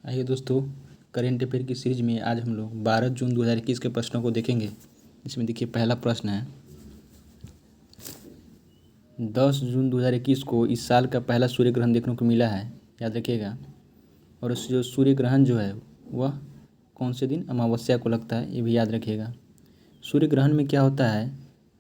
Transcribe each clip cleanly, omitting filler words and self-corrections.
आइए दोस्तों, current affair की सीरीज में आज हम लोग 12 जून 2021 के प्रश्नों को देखेंगे। इसमें देखिए, पहला प्रश्न है, 10 जून 2021 को इस साल का पहला सूर्य ग्रहण देखने को मिला है, याद रखिएगा। और उस जो सूर्य ग्रहण जो है वह कौन से दिन अमावस्या को लगता है, ये भी याद रखिएगा। सूर्य ग्रहण में क्या होता है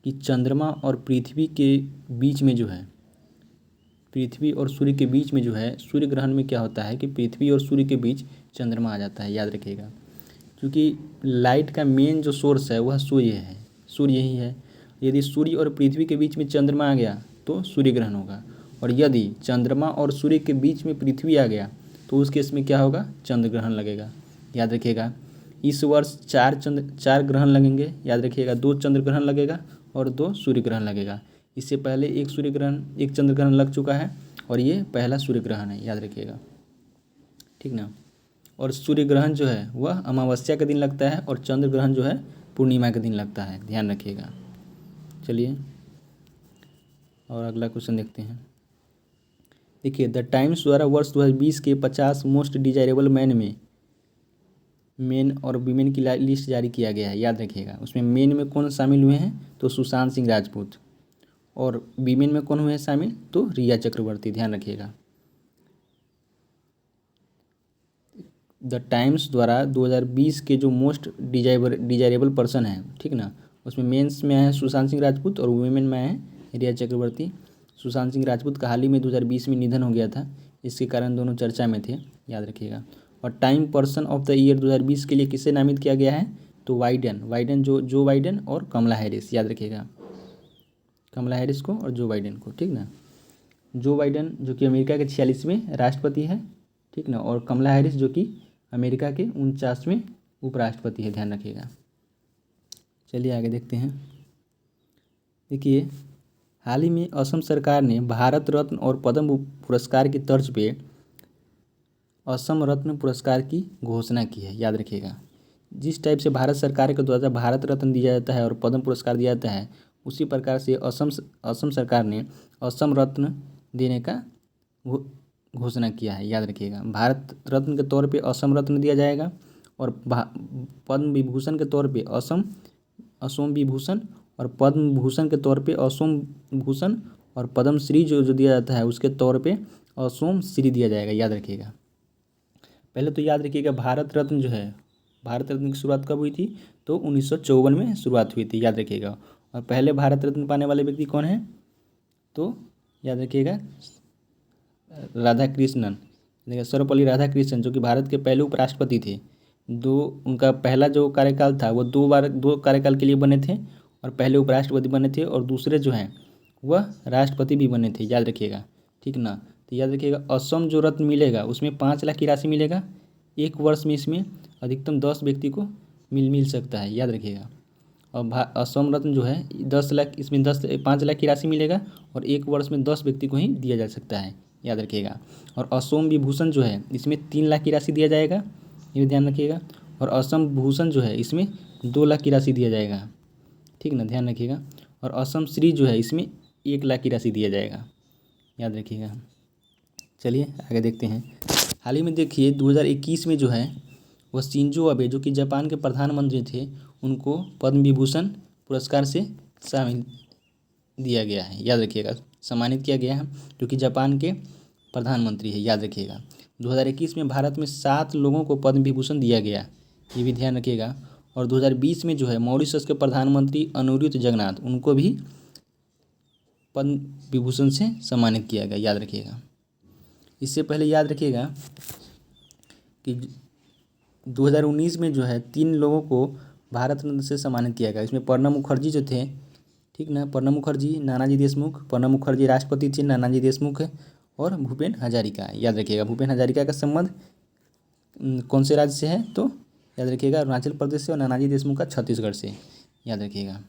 कि चंद्रमा और पृथ्वी के बीच में जो है, पृथ्वी और सूर्य के बीच में जो है, सूर्य ग्रहण में क्या होता है कि पृथ्वी और सूर्य के बीच चंद्रमा आ जाता है, याद रखिएगा। क्योंकि लाइट का मेन जो सोर्स है वह सूर्य है, सूर्य ही है। यदि सूर्य और पृथ्वी के बीच में चंद्रमा आ गया तो सूर्य ग्रहण होगा, और यदि चंद्रमा और सूर्य के बीच में पृथ्वी आ गया तो उस केस में क्या होगा, चंद्र ग्रहण लगेगा, याद रखिएगा। इस वर्ष चार ग्रहण लगेंगे, याद रखिएगा। 2 चंद्र ग्रहण लगेगा और 2 सूर्य ग्रहण लगेगा। इससे पहले एक चंद्र ग्रहण लग चुका है और ये पहला सूर्य ग्रहण है, याद रखिएगा, ठीक ना। और सूर्य ग्रहण जो है वह अमावस्या के दिन लगता है और चंद्र ग्रहण जो है पूर्णिमा के दिन लगता है, ध्यान रखिएगा। चलिए और अगला क्वेश्चन देखते हैं। देखिए, द टाइम्स द्वारा वर्ष 2020 के 50 मोस्ट डिजायरेबल मेन और वीमेन की लिस्ट जारी किया गया है, याद रखिएगा। उसमें मेन में कौन शामिल हुए हैं तो सुशांत सिंह राजपूत, और वीमेन में कौन हुए हैं शामिल तो रिया चक्रवर्ती, ध्यान रखिएगा। द टाइम्स द्वारा 2020 के जो मोस्ट डिजायरेबल पर्सन है, ठीक ना, उसमें मेंस में आए हैं सुशांत सिंह राजपूत और वुमेन में आए हैं रिया चक्रवर्ती। सुशांत सिंह राजपूत का हाल ही में 2020 में निधन हो गया था, इसके कारण दोनों चर्चा में थे, याद रखिएगा। और time person of the year 2020 के लिए किसे नामित किया गया है तो वाइडन जो वाइडन और कमला हैरिस, याद रखिएगा। कमला हैरिस को और जो बाइडेन को, ठीक ना। जो बाइडेन जो कि अमेरिका के 46वें राष्ट्रपति है, ठीक ना, और कमला हैरिस जो कि अमेरिका के 49वें उपराष्ट्रपति है, ध्यान रखिएगा। चलिए आगे देखते हैं। देखिए, हाल ही में असम सरकार ने भारत रत्न और पद्म पुरस्कार की तर्ज पे असम रत्न पुरस्कार की घोषणा की है, याद रखिएगा। जिस टाइप से भारत सरकार के द्वारा भारत रत्न दिया जाता है और पद्म पुरस्कार दिया जाता है, उसी प्रकार से असम सरकार ने असम रत्न देने का घोषणा किया है, याद रखिएगा। भारत रत्न के तौर पे असम रत्न दिया जाएगा और पद्म विभूषण के तौर पे असम विभूषण, और पद्म भूषण के तौर पे असम भूषण, और पद्म श्री जो दिया जाता है उसके तौर पे असम श्री दिया जाएगा, याद रखिएगा। पहले तो याद रखिएगा, भारत रत्न जो है, भारत रत्न की शुरुआत कब हुई थी तो 1954 में शुरुआत हुई थी, याद रखिएगा। और पहले भारत रत्न पाने वाले व्यक्ति कौन है तो याद रखिएगा, राधाकृष्णन, देखिए सर्वपल्ली राधाकृष्णन, जो कि भारत के पहले उपराष्ट्रपति थे। उनका पहला जो कार्यकाल था वो 2 कार्यकाल के लिए बने थे, और पहले उपराष्ट्रपति बने थे और दूसरे जो हैं वह राष्ट्रपति भी बने थे, याद रखिएगा, ठीक ना। तो याद रखिएगा, असम जो रत्न मिलेगा उसमें 5 लाख की राशि मिलेगा। एक वर्ष में इसमें अधिकतम 10 व्यक्ति को मिल सकता है, याद रखिएगा। और असम रत्न जो है 10 लाख, इसमें 5 लाख की राशि मिलेगा और एक वर्ष में 10 व्यक्ति को ही दिया जा सकता है, याद रखिएगा। और असम विभूषण जो है इसमें 3 लाख की राशि दिया जाएगा, ये भी ध्यान रखिएगा। और असम भूषण जो है इसमें 2 लाख की राशि दिया जाएगा, ठीक ना, ध्यान रखिएगा। और असम श्री जो है इसमें 1 लाख की राशि दिया जाएगा, याद रखिएगा। चलिए आगे देखते हैं। हाल ही में देखिए 2021 में जो है वह शिंजो अबे, जो कि जापान के प्रधानमंत्री थे, उनको पद्म विभूषण पुरस्कार से शामिल दिया गया है, याद रखिएगा, सम्मानित किया गया है, जो कि जापान के प्रधानमंत्री है, याद रखिएगा। 2021 में भारत में 7 लोगों को पद्म विभूषण दिया गया, ये भी ध्यान रखिएगा। और 2020 में जो है मॉरिशस के प्रधानमंत्री अनुरुद्ध जगन्नाथ, उनको भी पद्म विभूषण से सम्मानित किया गया, याद रखिएगा। इससे पहले याद रखिएगा कि 2019 में जो है 3 लोगों को भारत रत्न से सम्मानित किया गया। इसमें प्रणब मुखर्जी जो थे, ठीक ना, प्रणब मुखर्जी, नानाजी देशमुख, प्रणब मुखर्जी राष्ट्रपति थे, नानाजी देशमुख और भूपेन हजारिका, याद रखिएगा। भूपेन हजारिका का संबंध कौन से राज्य से है तो याद रखिएगा अरुणाचल प्रदेश से, और नानाजी देशमुख का छत्तीसगढ़ से, याद रखिएगा।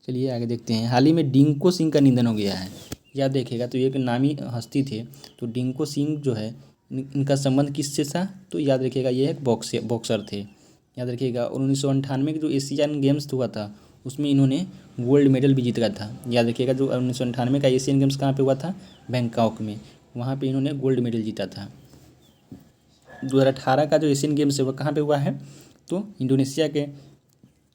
चलिए आगे देखते हैं। हाल ही में डिंको सिंह का निधन हो गया है, याद रखिएगा। तो ये एक नामी हस्ती थे, तो डिंको सिंह जो है इनका संबंध किससे था तो याद रखिएगा ये एक बॉक्सर थे, याद रखिएगा। और 1998 के जो एशियन गेम्स हुआ था उसमें इन्होंने गोल्ड मेडल भी जीता था, याद रखिएगा। जो 1998 का एशियन गेम्स कहाँ पे हुआ था, बैंकॉक में, वहाँ पे इन्होंने गोल्ड मेडल जीता था। 2018 का जो एशियन गेम्स है वह कहाँ पे हुआ है, तो इंडोनेशिया के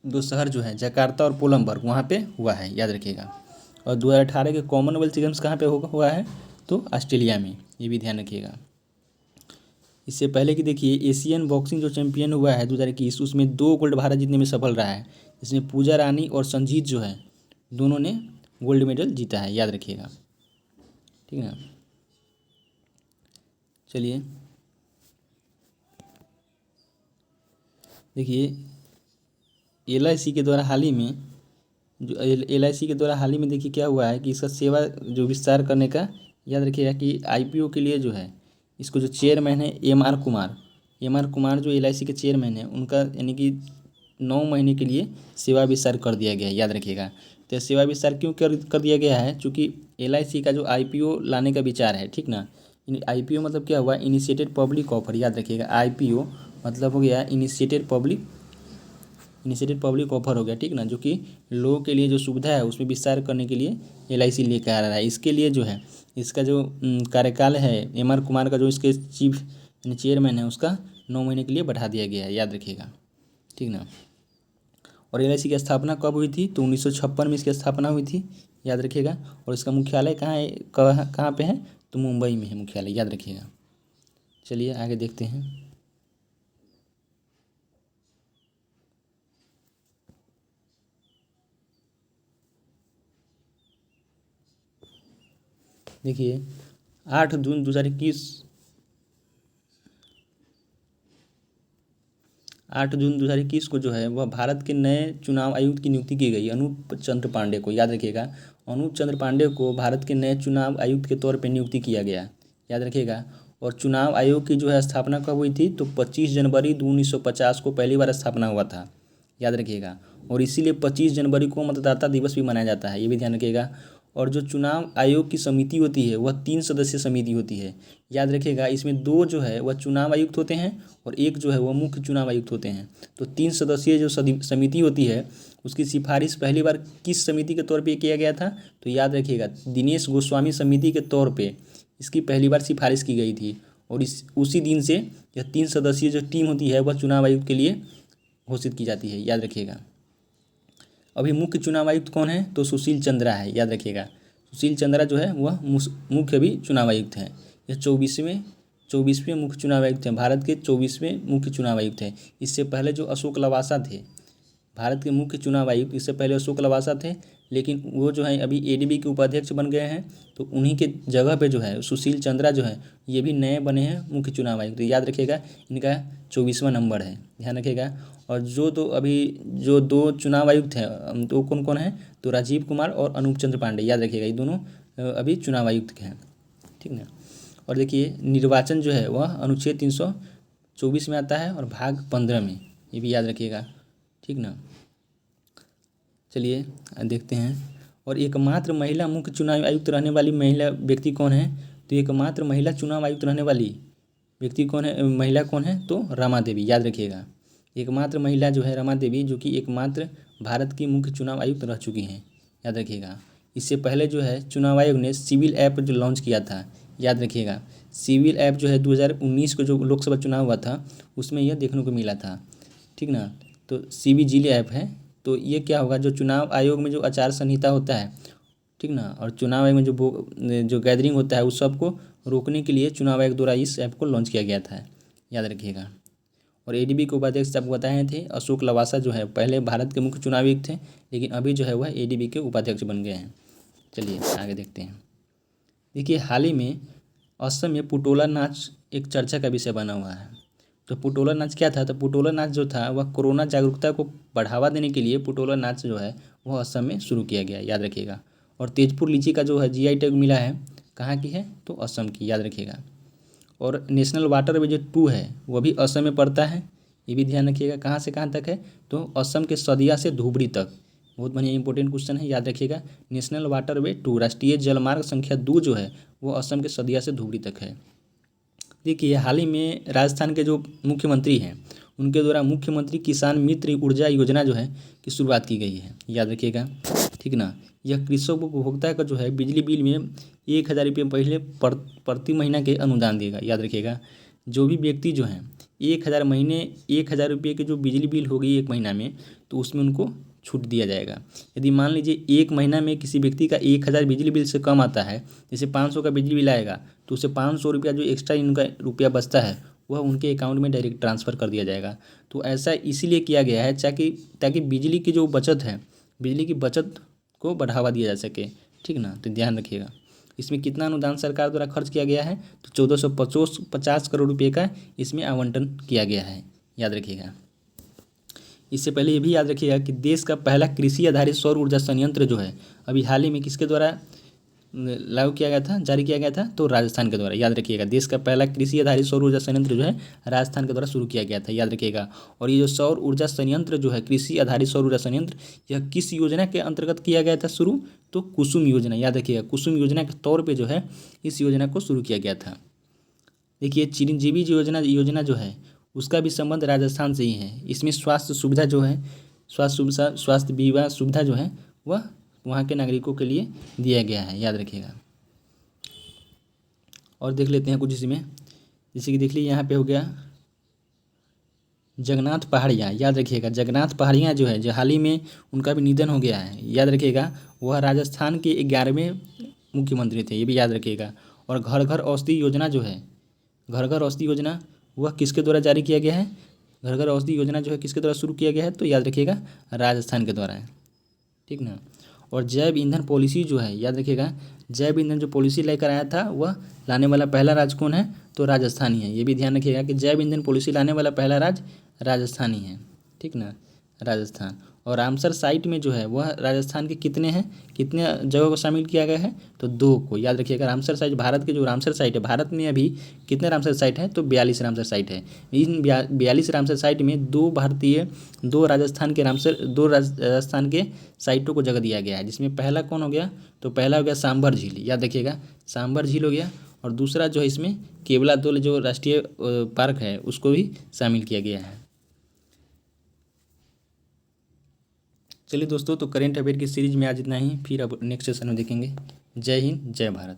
दो शहर जो है जकार्ता और पोलमबर्ग वहाँ पे हुआ है, याद रखिएगा। और 2018 के कॉमनवेल्थ गेम्स कहाँ पे हुआ है, तो ऑस्ट्रेलिया में, ये भी ध्यान रखिएगा। इससे पहले कि देखिए एशियन बॉक्सिंग जो चैंपियन हुआ है 2021, उसमें 2 गोल्ड भारत जीतने में सफल रहा है। इसमें पूजा रानी और संजीत जो है दोनों ने गोल्ड मेडल जीता है, याद रखिएगा, ठीक है ना। चलिए देखिए LIC के द्वारा हाल ही में LIC के द्वारा हाल ही में देखिए क्या हुआ है कि इसका सेवा जो विस्तार करने का, याद रखिएगा कि IPO के लिए जो है इसको जो चेयरमैन है MR कुमार जो LIC के चेयरमैन है उनका यानी कि 9 महीने के लिए सेवा विस्तार कर दिया गया है, याद रखिएगा। तो सेवा विस्तार क्यों कर दिया गया है, चूँकि LIC का जो IPO लाने का विचार है, ठीक ना। IPO मतलब क्या हुआ, इनिशिएटेड पब्लिक ऑफर, याद रखिएगा। IPO मतलब हो गया इनिशिएटेड पब्लिक ऑफर हो गया, ठीक ना, जो कि लोगों के लिए जो सुविधा है उसमें विस्तार करने के लिए LIC लेकर आ रहा है। इसके लिए जो है इसका जो कार्यकाल है MR कुमार का, जो इसके चीफ चेयरमैन है, उसका 9 महीने के लिए बढ़ा दिया गया है, याद रखिएगा, ठीक ना। और LIC की स्थापना कब हुई थी, तो 1956 में इसकी स्थापना हुई थी, याद रखिएगा। और इसका मुख्यालय कहाँ है, कहाँ पे है, तो मुंबई में है मुख्यालय, याद रखिएगा। चलिए आगे देखते हैं। देखिए 8 जून 2021 को जो है वह भारत के नए चुनाव आयुक्त की नियुक्ति की गई, अनूप चंद्र पांडे को, याद रखिएगा। अनूप चंद्र पांडे को भारत के नए चुनाव आयुक्त के तौर पर नियुक्ति किया गया, याद रखिएगा। और चुनाव आयोग की जो है स्थापना कब हुई थी, तो 25 जनवरी 1950 को पहली बार स्थापना हुआ था, याद रखिएगा। और इसीलिए 25 जनवरी को मतदाता दिवस भी मनाया जाता है, ये भी ध्यान रखिएगा। और जो चुनाव आयोग की समिति होती है वह 3 सदस्यीय समिति होती है, याद रखिएगा। इसमें 2 जो है वह चुनाव आयुक्त होते हैं और 1 जो है वह मुख्य चुनाव आयुक्त होते हैं। तो 3 सदस्यीय जो समिति होती है उसकी सिफारिश पहली बार किस समिति के तौर पे किया गया था, तो याद रखिएगा दिनेश गोस्वामी समिति के तौर पे इसकी पहली बार सिफारिश की गई थी। और उसी दिन से यह 3 सदस्यीय जो टीम होती है वह चुनाव आयुक्त के लिए घोषित की जाती है, याद रखिएगा। अभी मुख्य चुनाव आयुक्त कौन है, तो सुशील चंद्रा है, याद रखिएगा। सुशील चंद्रा जो है वह मुख्य भी चुनाव आयुक्त हैं। यह 24वें मुख्य चुनाव आयुक्त हैं, भारत के 24वें मुख्य चुनाव आयुक्त हैं। इससे पहले जो अशोक लवासा थे भारत के मुख्य चुनाव आयुक्त, इससे पहले अशोक लवासा थे, लेकिन वो जो है अभी ADB के उपाध्यक्ष बन गए हैं। तो उन्हीं के जगह पे जो है सुशील चंद्रा जो है ये भी नए बने हैं मुख्य चुनाव आयुक्त, याद रखिएगा। इनका 24वां नंबर है, ध्यान रखिएगा। और जो 2 चुनाव आयुक्त हैं तो कौन कौन है, तो राजीव कुमार और अनूप चंद्र पांडे, याद रखिएगा। ये दोनों अभी चुनाव आयुक्त हैं, ठीक ना। और देखिए निर्वाचन जो है वह अनुच्छेद 324 में आता है और भाग 15 में, ये भी याद रखिएगा, ठीक ना। चलिए देखते हैं। और एकमात्र महिला मुख्य चुनाव आयुक्त रहने वाली महिला व्यक्ति कौन है, तो एकमात्र महिला चुनाव आयुक्त रहने वाली व्यक्ति कौन है, महिला कौन है, तो रमा देवी, याद रखिएगा। एकमात्र महिला जो है रमा देवी, जो कि एकमात्र भारत की मुख्य चुनाव आयुक्त रह चुकी हैं, याद रखिएगा। इससे पहले जो है चुनाव आयोग ने सिविल ऐप जो लॉन्च किया था, याद रखिएगा। सिविल ऐप जो है 2019 को जो लोकसभा चुनाव हुआ था उसमें यह देखने को मिला था, ठीक ना। तो CVGIL ऐप है। तो ये क्या होगा, जो चुनाव आयोग में जो आचार संहिता होता है, ठीक ना, और चुनाव आयोग में जो गैदरिंग होता है उस सब को रोकने के लिए चुनाव आयोग द्वारा इस ऐप को लॉन्च किया गया था, याद रखिएगा। और ADB के उपाध्यक्ष आपको बताए थे अशोक लवासा जो है पहले भारत के मुख्य चुनाव आयुक्त थे, लेकिन अभी जो है वह ADB के उपाध्यक्ष बन गए हैं। चलिए आगे देखते हैं। देखिए हाल ही में असम में पुटोला नाच एक चर्चा का विषय बना हुआ है। तो पुटोला नाच क्या था, तो पुटोला नाच जो था वह कोरोना जागरूकता को बढ़ावा देने के लिए पुटोला नाच जो है वह असम में शुरू किया गया, याद रखिएगा। और तेजपुर लीची का जो है GI टैग मिला है, कहाँ की है, तो असम की, याद रखिएगा। और नेशनल वाटरवे जो 2 है वह भी असम में पड़ता है, ये भी ध्यान रखिएगा। कहाँ से कहाँ तक है, तो असम के सदिया से धुबरी तक। बहुत बढ़िया इंपॉर्टेंट क्वेश्चन है, याद रखिएगा। नेशनल वाटरवे 2 राष्ट्रीय जलमार्ग संख्या 2 जो है वो असम के सदिया से धुबरी तक है। देखिए हाल ही में राजस्थान के जो मुख्यमंत्री हैं उनके द्वारा मुख्यमंत्री किसान मित्र ऊर्जा योजना जो है की शुरुआत की गई है, याद रखिएगा, ठीक ना। यह कृषक उपभोक्ता का जो है बिजली बिल में 1000 रुपये पहले प्रति महीना के अनुदान देगा, याद रखिएगा। जो भी व्यक्ति जो हैं 1,000 महीने 1,000 रुपये की जो बिजली बिल होगी एक महीना में, तो उसमें उनको छूट दिया जाएगा। यदि मान लीजिए एक महीना में किसी व्यक्ति का 1,000 बिजली बिल से कम आता है, जैसे 500 का बिजली बिल आएगा, तो उसे 500 रुपया जो एक्स्ट्रा इनका रुपया बचता है वह उनके अकाउंट में डायरेक्ट ट्रांसफ़र कर दिया जाएगा। तो ऐसा इसीलिए किया गया है ताकि बिजली की जो बचत है, बिजली की बचत को बढ़ावा दिया जा सके। ठीक ना, तो ध्यान रखिएगा। इसमें कितना अनुदान सरकार द्वारा खर्च किया गया है, तो 1450 करोड़ रुपये का इसमें आवंटन किया गया है, याद रखिएगा। इससे पहले ये भी याद रखिएगा कि देश का पहला कृषि आधारित सौर ऊर्जा संयंत्र जो है अभी हाल ही में किसके द्वारा लागू किया गया था, जारी किया गया था, तो राजस्थान के द्वारा। याद रखिएगा, देश का पहला कृषि आधारित सौर ऊर्जा संयंत्र जो है राजस्थान के द्वारा शुरू किया गया था, याद रखिएगा। और ये जो सौर ऊर्जा संयंत्र जो है, कृषि आधारित सौर ऊर्जा संयंत्र, यह किस योजना के अंतर्गत किया गया था शुरू, तो कुसुम योजना, याद रखिएगा। कुसुम योजना के तौर पर जो है इस योजना को शुरू किया गया था। देखिए, चिरंजीवी योजना जो है उसका भी संबंध राजस्थान से ही है। इसमें स्वास्थ्य सुविधा जो है, स्वास्थ्य बीमा सुविधा जो है वह वहाँ के नागरिकों के लिए दिया गया है, याद रखिएगा। और देख लेते हैं कुछ इसमें, जैसे कि देख लीजिए यहाँ पे हो गया जगन्नाथ पहाड़िया, याद रखिएगा। जगन्नाथ पहाड़िया जो है, जो हाल ही में उनका भी निधन हो गया है, याद रखिएगा। वह राजस्थान के 11वें मुख्यमंत्री थे, ये भी याद रखिएगा। और घर घर औषधि योजना जो है, घर घर औषधि योजना वह किसके द्वारा जारी किया गया है, घर घर औषधि योजना जो है किसके द्वारा शुरू किया गया है, तो याद रखिएगा राजस्थान के द्वारा है। ठीक ना। और जैव ईंधन पॉलिसी जो है, याद रखिएगा, जैव ईंधन जो पॉलिसी लेकर आया था वह लाने वाला पहला राज्य कौन है, तो राजस्थान ही है। ये भी ध्यान रखिएगा कि जैव ईंधन पॉलिसी लाने वाला पहला राज्य राजस्थान ही है। ठीक ना, राजस्थान। और रामसर साइट में जो है वह राजस्थान के कितने जगहों को शामिल किया गया है, तो 2 को, याद रखिएगा। रामसर साइट, भारत के जो रामसर साइट है, भारत में अभी कितने रामसर साइट है, तो 42 रामसर साइट है। इन 42 रामसर साइट में 2 राजस्थान के साइटों को जगह दिया गया है, जिसमें पहला कौन हो गया, तो पहला हो गया सांभर झील, याद रखिएगा, सांभर झील हो गया। और दूसरा जो है इसमें केवलादेव जो राष्ट्रीय पार्क है उसको भी शामिल किया गया है। चलिए दोस्तों, तो करेंट अफेयर की सीरीज में आज इतना ही, फिर अब नेक्स्ट सेशन में देखेंगे। जय हिंद, जय भारत।